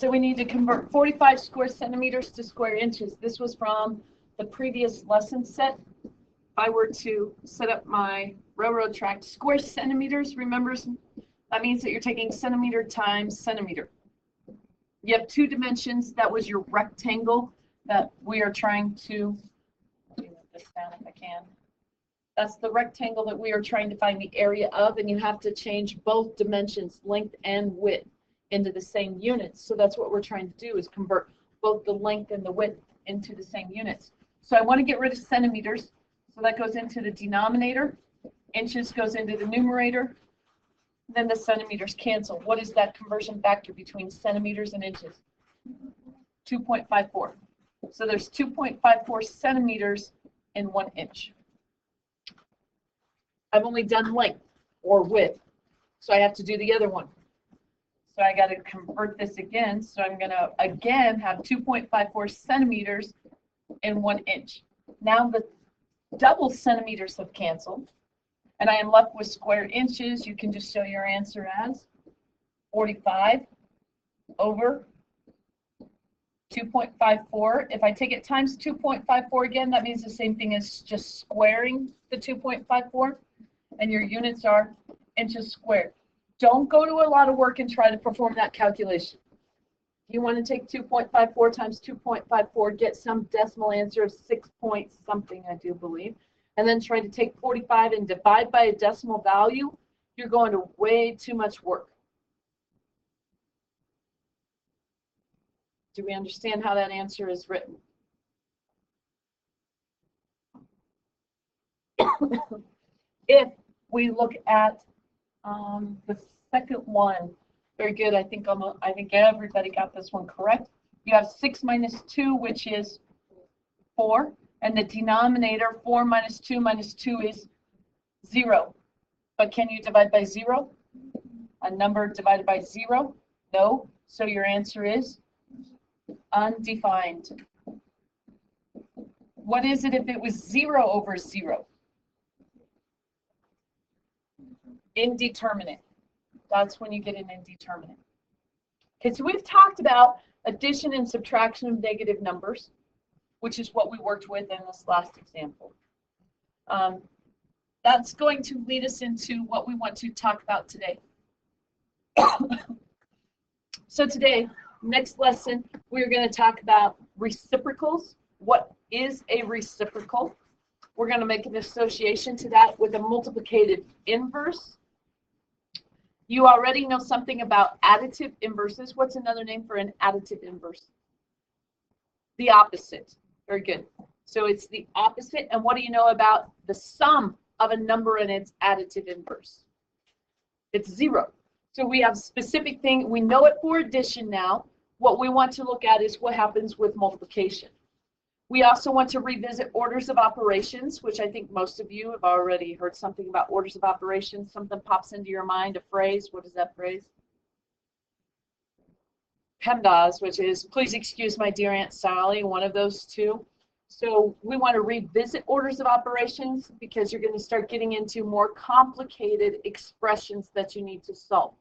So we need to convert 45 square centimeters to square inches. This was from the previous lesson set. If I were to set up my railroad track, square centimeters, remember, that means that you're taking centimeter times centimeter. You have two dimensions. That was your rectangle that we are trying to, let me move this down if I can. That's the rectangle that we are trying to find the area of, and you have to change both dimensions, length and width, into the same units. So that's what we're trying to do, is convert both the length and the width into the same units. So I want to get rid of centimeters. So that goes into the denominator. Inches goes into the numerator. Then the centimeters cancel. What is that conversion factor between centimeters and inches? 2.54. So there's 2.54 centimeters in 1 inch. I've only done length or width, so I have to do the other one. So I got to convert this again. So I'm going to again have 2.54 centimeters in 1 inch. Now the double centimeters have canceled, and I am left with square inches. You can just show your answer as 45 over 2.54. If I take it times 2.54 again, that means the same thing as just squaring the 2.54, and your units are inches squared. Don't go to a lot of work and try to perform that calculation. You want to take 2.54 times 2.54, get some decimal answer of 6 point something, I do believe, and then try to take 45 and divide by a decimal value. You're going to way too much work. Do we understand how that answer is written? If we look at the second one, very good. I think everybody got this one correct. You have 6 minus 2, which is 4, and the denominator 4 minus 2 is 0. But can you divide by 0? A number divided by 0? No. So your answer is undefined. What is it if it was 0 over 0? Indeterminate. That's when you get an indeterminate. Okay, so we've talked about addition and subtraction of negative numbers, which is what we worked with in this last example. That's going to lead us into what we want to talk about today. So today, next lesson, we're going to talk about reciprocals. What is a reciprocal? We're going to make an association to that with a multiplicative inverse. You already know something about additive inverses. What's another name for an additive inverse? The opposite. Very good. So it's the opposite. And what do you know about the sum of a number and its additive inverse? It's 0. So we have specific thing. We know it for addition now. What we want to look at is what happens with multiplication. We also want to revisit orders of operations, which I think most of you have already heard something about orders of operations. Something pops into your mind, a phrase. What is that phrase? PEMDAS, which is, please excuse my dear Aunt Sally, one of those two. So we want to revisit orders of operations because you're going to start getting into more complicated expressions that you need to solve.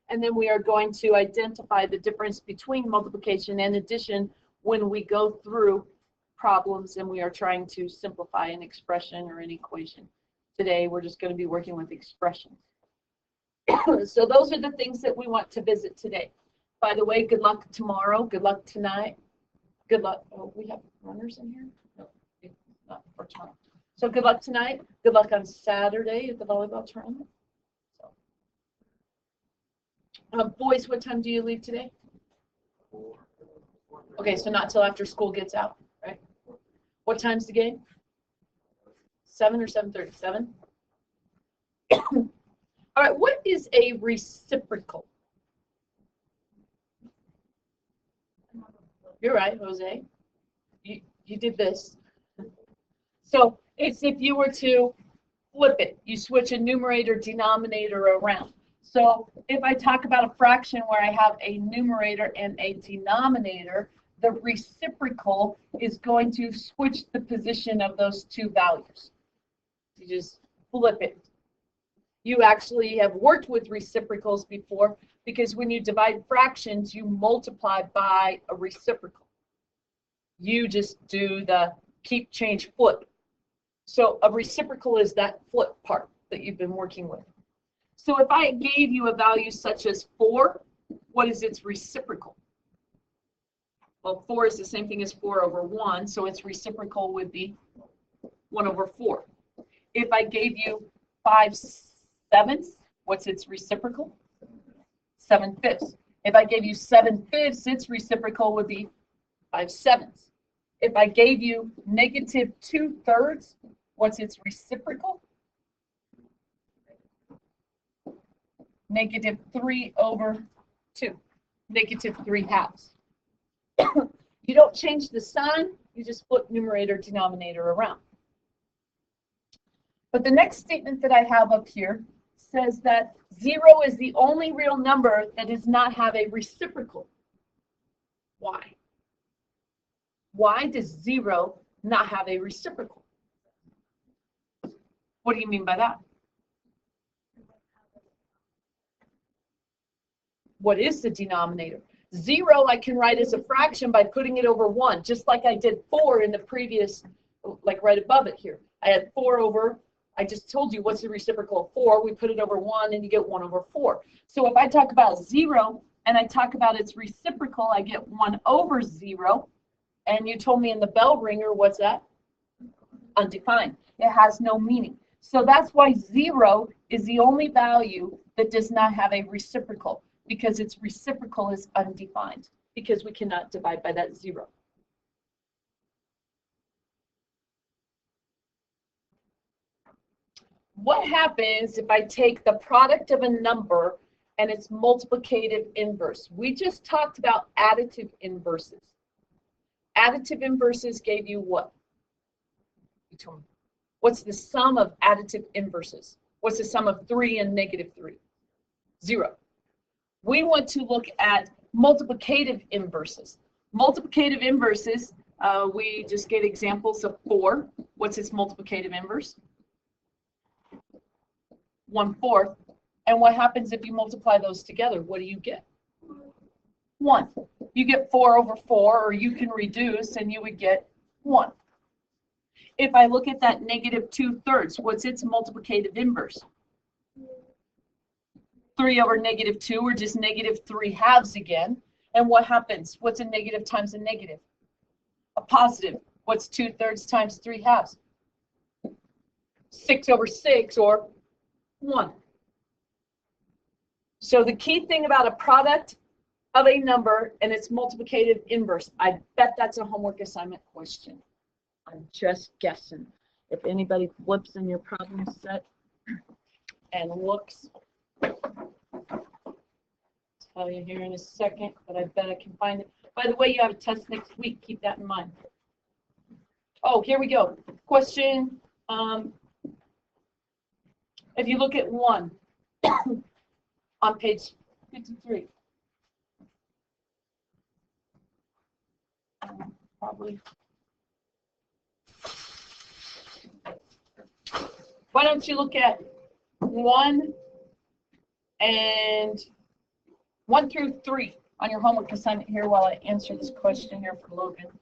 And then we are going to identify the difference between multiplication and addition when we go through problems and we are trying to simplify an expression or an equation. Today we're just going to be working with expressions. So those are the things that we want to visit today. By the way, good luck tomorrow, good luck tonight, good luck. Oh, we have runners in here? No, it's not for tomorrow. So good luck tonight, good luck on Saturday at the volleyball tournament. So, boys, what time do you leave today? 4. Okay, so not till after school gets out, right? What time's the game? 7 or 7:30? 7? All right, what is a reciprocal? You're right, Jose. You did this. So it's if you were to flip it, you switch a numerator denominator around. So if I talk about a fraction where I have a numerator and a denominator, the reciprocal is going to switch the position of those two values. You just flip it. You actually have worked with reciprocals before, because when you divide fractions, you multiply by a reciprocal. You just do the keep, change, flip. So a reciprocal is that flip part that you've been working with. So if I gave you a value such as 4, what is its reciprocal? Well, 4 is the same thing as 4 over 1, so its reciprocal would be 1 over 4. If I gave you 5/7, what's its reciprocal? 7/5. If I gave you 7/5, its reciprocal would be 5/7. If I gave you -2/3, what's its reciprocal? -3/2, -3/2. You don't change the sign, you just flip numerator, denominator around. But the next statement that I have up here says that 0 is the only real number that does not have a reciprocal. Why? Why does 0 not have a reciprocal? What do you mean by that? What is the denominator? 0 I can write as a fraction by putting it over 1, just like I did 4 in the previous, like right above it here. I had 4 over, I just told you what's the reciprocal of 4. We put it over 1 and you get 1 over 4. So if I talk about 0 and I talk about its reciprocal, I get 1 over 0. And you told me in the bell ringer, what's that? Undefined. It has no meaning. So that's why 0 is the only value that does not have a reciprocal, because its reciprocal is undefined, because we cannot divide by that 0. What happens if I take the product of a number and its multiplicative inverse? We just talked about additive inverses. Additive inverses gave you what? What's the sum of additive inverses? What's the sum of 3 and -3? 0. We want to look at multiplicative inverses. Multiplicative inverses, we just gave examples of 4. What's its multiplicative inverse? 1/4. And what happens if you multiply those together? What do you get? 1. You get 4 over 4, or you can reduce and you would get 1. If I look at that -2/3, what's its multiplicative inverse? 3 over -2, or just -3/2 again. And what happens? What's a negative times a negative? A positive. What's 2/3 times 3/2? 6 over 6, or 1. So the key thing about a product of a number and its multiplicative inverse, I bet that's a homework assignment question. I'm just guessing. If anybody flips in your problem set and looks, tell you here in a second, but I bet I can find it. By the way, you have a test next week. Keep that in mind. Oh, here we go. Question. If you look at 1 on page 53. Probably. Why don't you look at 1 and 1 through 3 on your homework assignment here while I answer this question here for Logan.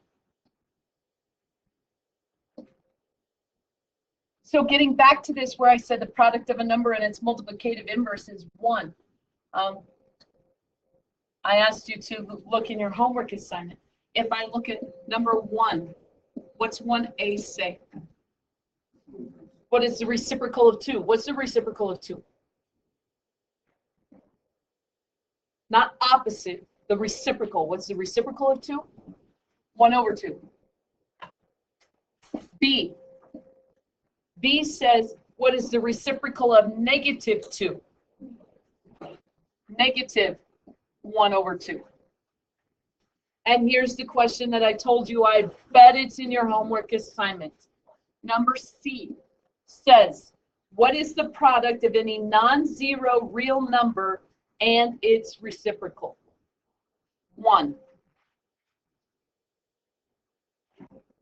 So getting back to this where I said the product of a number and its multiplicative inverse is 1. I asked you to look in your homework assignment. If I look at number 1, what's 1a say? What is the reciprocal of 2? What's the reciprocal of 2? Not opposite, the reciprocal. What's the reciprocal of 2? 1 over 2. B. B says, what is the reciprocal of -2? -1 over 2. And here's the question that I told you, I bet it's in your homework assignment. Number C says, what is the product of any non-zero real number and its reciprocal? 1.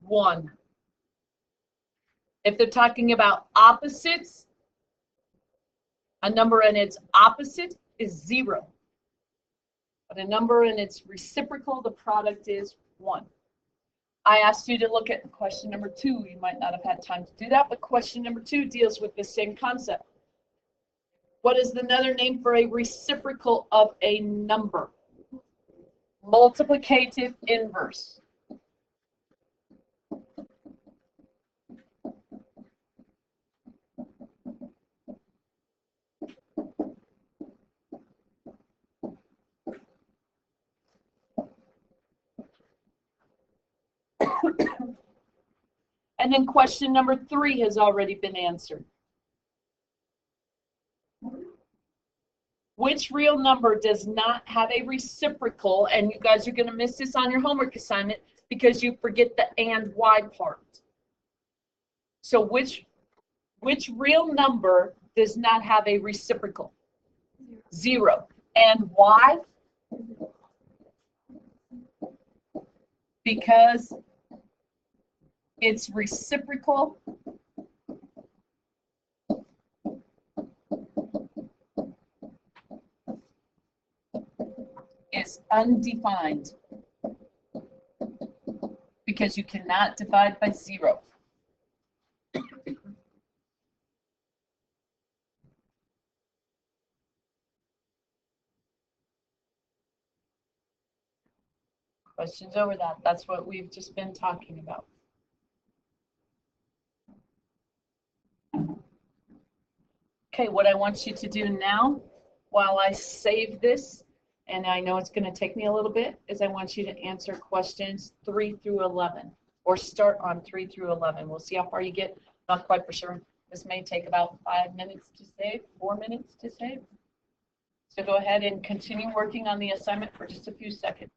1. If they're talking about opposites, A number and its opposite is 0. But a number and its reciprocal, the product is 1. I asked you to look at question number 2. You might not have had time to do that, but question number 2 deals with the same concept. What is another name for a reciprocal of a number? Multiplicative inverse. And then question number 3 has already been answered. Which real number does not have a reciprocal? And you guys are going to miss this on your homework assignment because you forget the and y part. So which real number does not have a reciprocal? 0. And why? Because its reciprocal is undefined, because you cannot divide by 0. Questions over that? That's what we've just been talking about. Okay, what I want you to do now, while I save this, and I know it's going to take me a little bit, is I want you to answer questions 3 through 11, or start on 3 through 11. We'll see how far you get. Not quite for sure. This may take about 5 minutes to save, 4 minutes to save. So go ahead and continue working on the assignment for just a few seconds.